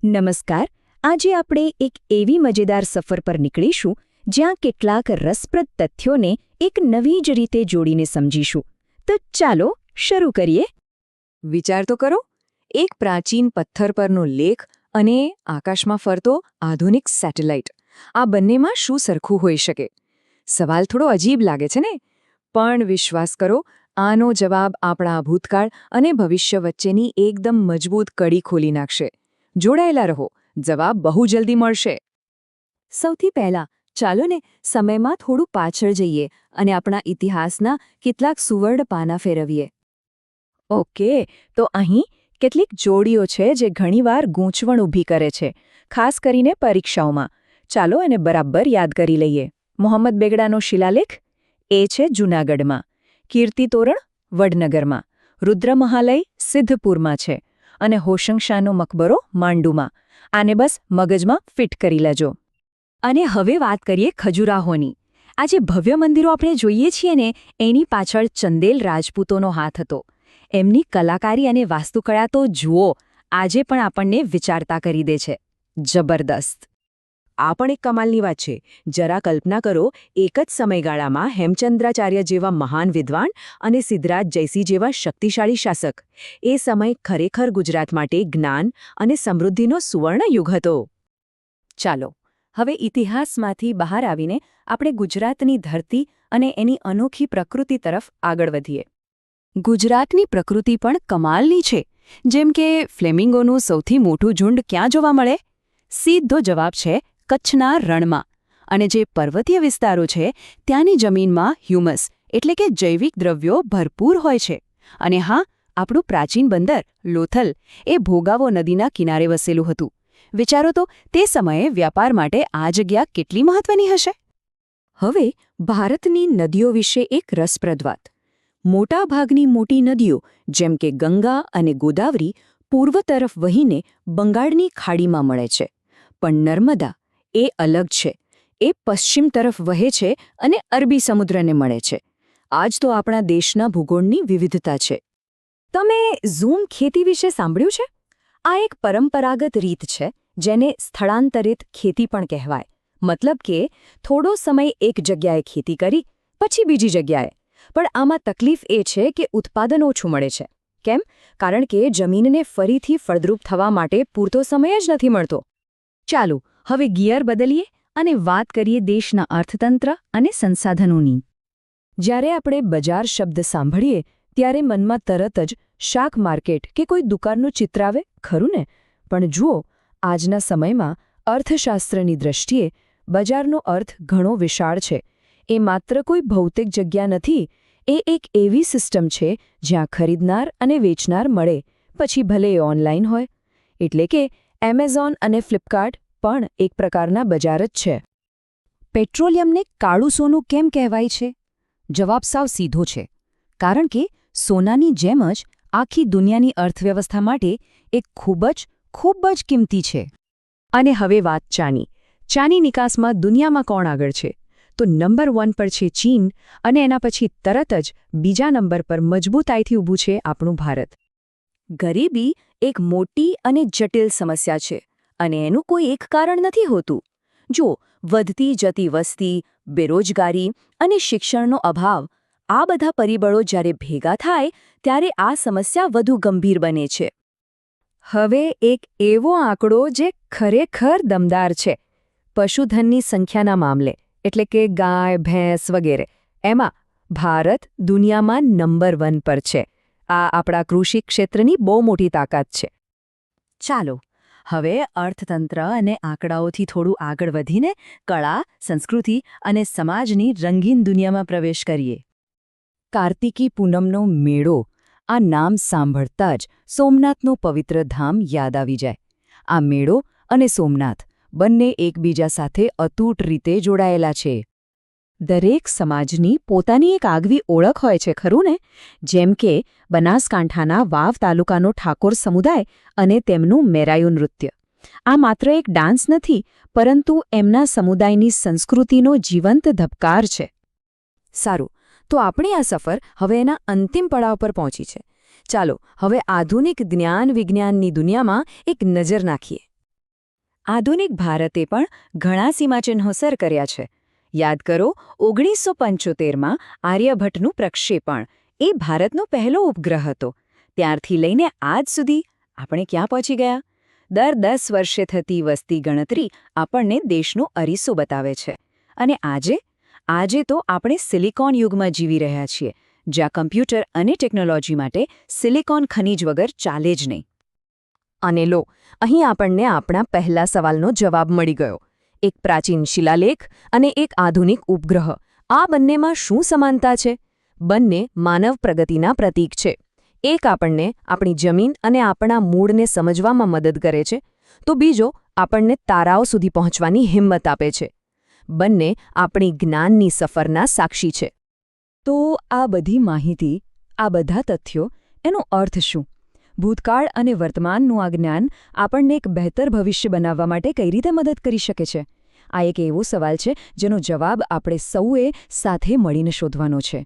નમસ્કાર. આજે આપણે એક એવી મજેદાર સફર પર નીકળીશું જ્યાં કેટલાક રસપ્રદ તથ્યોને એક નવી જ રીતે જોડીને સમજીશું. તો ચાલો શરૂ કરીએ. વિચાર તો કરો, એક પ્રાચીન પથ્થર પરનો લેખ અને આકાશમાં ફરતો આધુનિક સેટેલાઇટ. આ બંનેમાં શું સરખું હોઈ શકે? સવાલ થોડો અજીબ લાગે છે ને? પણ વિશ્વાસ કરો, આનો જવાબ આપણા ભૂતકાળ અને ભવિષ્ય વચ્ચેની એકદમ મજબૂત કડી ખોલી નાખશે. જોડાયેલા રહો, જવાબ બહુ જલ્દી મળશે. સૌથી પહેલા ચાલો ને સમયમાં થોડું પાછળ જઈએ અને આપણા ઇતિહાસના કેટલાક સુવર્ણ પાના ફેરવીએ. ઓકે, તો અહીં કેટલીક જોડીઓ છે જે ઘણીવાર ગૂંચવણ ઊભી કરે છે, ખાસ કરીને પરીક્ષાઓમાં. ચાલો એને બરાબર યાદ કરી લઈએ. મોહમ્મદ બેગડાનો શિલાલેખ એ છે જૂનાગઢમાં, કીર્તિ તોરણ વડનગરમાં, રુદ્રમહાલય સિદ્ધપુરમાં છે અને હોશંગશાહનો મકબરો માંડુમાં. આને બસ મગજમાં ફિટ કરી લેજો. અને હવે વાત કરીએ ખજુરાહોની. આ જે ભવ્ય મંદિરો આપણે જોઈએ છીએ ને, એની પાછળ ચંદેલ રાજપૂતોનો હાથ હતો. એમની કલાકારી અને વાસ્તુકળા તો જુઓ, આજે પણ આપણને વિચારતા કરી દે છે. જબરદસ્ત. આ પણ એક કમાલની વાત છે. જરા કલ્પના કરો, એક જ સમયગાળામાં હેમચંદ્રાચાર્ય જેવા મહાન વિદ્વાન અને સિદ્ધરાજ જયસિંહ જેવા શક્તિશાળી શાસક. એ સમય ખરેખર ગુજરાત માટે જ્ઞાન અને સમૃદ્ધિનો સુવર્ણ યુગ હતો. ચાલો હવે ઇતિહાસમાંથી બહાર આવીને આપણે ગુજરાતની ધરતી અને એની અનોખી પ્રકૃતિ તરફ આગળ વધીએ. ગુજરાતની પ્રકૃતિ પણ કમાલની છે. જેમ કે ફ્લેમિંગોનું સૌથી મોટું ઝુંડ ક્યાં જોવા મળે? સીધો જવાબ છે કચ્છના રણમાં. અને જે પર્વતીય વિસ્તારો છે ત્યાંની જમીનમાં હ્યુમસ એટલે કે જૈવિક દ્રવ્યો ભરપૂર હોય છે. અને હા, આપણું પ્રાચીન બંદર લોથલ એ ભોગાવો નદીના કિનારે વસેલું હતું. વિચારો તો તે સમયે વ્યાપાર માટે આ જગ્યા કેટલી મહત્વની હશે. હવે ભારતની નદીઓ વિશે એક રસપ્રદ વાત. મોટાભાગની મોટી નદીઓ જેમ કે ગંગા અને ગોદાવરી પૂર્વ તરફ વહીને બંગાળની ખાડીમાં મળે છે. પણ નર્મદા એ અલગ છે. એ પશ્ચિમ તરફ વહે છે અને અરબી સમુદ્રને મળે છે. આ જ તો આપણા દેશના ભૂગોળની વિવિધતા છે. તમે ઝૂમ ખેતી વિશે સાંભળ્યું છે? આ એક પરંપરાગત રીત છે જેને સ્થળાંતરિત ખેતી પણ કહેવાય. મતલબ કે થોડો સમય એક જગ્યાએ ખેતી કરી, પછી બીજી જગ્યાએ. પણ આમાં તકલીફ એ છે કે ઉત્પાદન ઓછું મળે છે. કેમ? કારણ કે જમીનને ફરીથી ફળદ્રુપ થવા માટે પૂરતો સમય જ નથી મળતો. ચાલો હવે ગિયર બદલીએ અને વાત કરીએ દેશના અર્થતંત્ર અને સંસાધનોની. જ્યારે આપણે બજાર શબ્દ સાંભળીએ ત્યારે મનમાં તરત જ શાક માર્કેટ કે કોઈ દુકાનનું ચિત્ર આવે, ખરું ને? પણ જુઓ, આજના સમયમાં અર્થશાસ્ત્રની દૃષ્ટિએ બજારનો અર્થ ઘણો વિશાળ છે. એ માત્ર કોઈ ભૌતિક જગ્યા નથી. એ એક એવી સિસ્ટમ છે જ્યાં ખરીદનાર અને વેચનાર મળે, પછી ભલે એ ઓનલાઈન હોય. એટલે કે એમેઝોન અને ફ્લિપકાર્ટ પણ એક પ્રકારના બજાર જ છે. પેટ્રોલિયમને કાળું સોનું કેમ કહેવાય છે? જવાબ સાવ સીધો છે. કારણ કે સોનાની જેમ જ આખી દુનિયાની અર્થવ્યવસ્થા માટે એક ખૂબ જ કિંમતી છે. અને હવે વાત ચાની. ચાની નિકાસમાં દુનિયામાં કોણ આગળ છે? તો નંબર 1 પર છે ચીન અને એના પછી તરત જ બીજા નંબર પર મજબૂતાઈથી ઊભું છે આપણું ભારત. ગરીબી એક મોટી અને જટિલ સમસ્યા છે અને એનું કોઈ એક કારણ નથી હોતું. જો વધતી જતી વસ્તી, બેરોજગારી અને શિક્ષણનો અભાવ, આ બધા પરિબળો જ્યારે ભેગા થાય ત્યારે આ સમસ્યા વધુ ગંભીર બને છે. હવે એક એવો આંકડો જે ખરેખર દમદાર છે. પશુધનની સંખ્યાના મામલે, એટલે કે ગાય, ભેંસ વગેરે, એમાં ભારત દુનિયામાં નંબર 1 પર છે. આ આપણા કૃષિ ક્ષેત્રની બહુ મોટી તાકાત છે. ચાલો હવે અર્થતંત્ર અને આંકડાઓથી થોડું આગળ વધીને કળા, સંસ્કૃતિ અને સમાજની રંગીન દુનિયામાં પ્રવેશ કરીએ. કાર્તિકી પૂનમનો મેળો. આ નામ સાંભળતા જ સોમનાથનું પવિત્ર ધામ યાદ આવી જાય. આ મેળો અને સોમનાથ બંને એકબીજા સાથે અતૂટ રીતે જોડાયેલા છે. દરેક સમાજની પોતાની એક આગવી ઓળખ હોય છે, ખરું ને? જેમ કે બનાસકાંઠાના વાવ તાલુકાનો ઠાકોર સમુદાય અને તેમનું મેરાયું નૃત્ય. આ માત્ર એક ડાન્સ નથી, પરંતુ એમના સમુદાયની સંસ્કૃતિનો જીવંત ધબકાર છે. સારું, તો આપણી આ સફર હવે એના અંતિમ પડાવ પર પહોંચી છે. ચાલો હવે આધુનિક જ્ઞાન વિજ્ઞાનની દુનિયામાં એક નજર નાખીએ. આધુનિક ભારતે પણ ઘણા સીમાચિહ્નો સર કર્યા છે. યાદ કરો 1975માં આર્યભટ્ટનું પ્રક્ષેપણ. એ ભારતનો પહેલો ઉપગ્રહ હતો. ત્યારથી લઈને આજ સુધી આપણે ક્યાં પહોંચી ગયા? દર 10 વર્ષે થતી વસ્તી ગણતરી આપણને દેશનો અરીસો બતાવે છે. અને આજે તો આપણે સિલિકોન યુગમાં જીવી રહ્યા છીએ, જ્યાં કમ્પ્યુટર અને ટેકનોલોજી માટે સિલિકોન ખનીજ વગર ચાલે જ નહીં. અને લો, અહીં આપણને આપણા પહેલા સવાલનો જવાબ મળી ગયો. એક પ્રાચીન શિલાલેખ અને એક આધુનિક ઉપગ્રહ. આ બંનેમાં શું સમાનતા છે? બંને માનવ પ્રગતિના પ્રતીક છે. એક આપણને આપણી જમીન અને આપણા મૂળને સમજવામાં મદદ કરે છે, તો બીજો આપણને તારાઓ સુધી પહોંચવાની હિંમત આપે છે. બંને આપણી જ્ઞાનની સફરના સાક્ષી છે. તો આ બધી માહિતી, આ બધા તથ્યો, એનો અર્થ શું? ભૂતકાળ અને વર્તમાનનું આ જ્ઞાન આપણને એક બહેતર ભવિષ્ય બનાવવા માટે કઈ રીતે મદદ કરી શકે છે? આ એક એવો સવાલ છે જેનો જવાબ આપણે સૌએ સાથે મળીને શોધવાનો છે.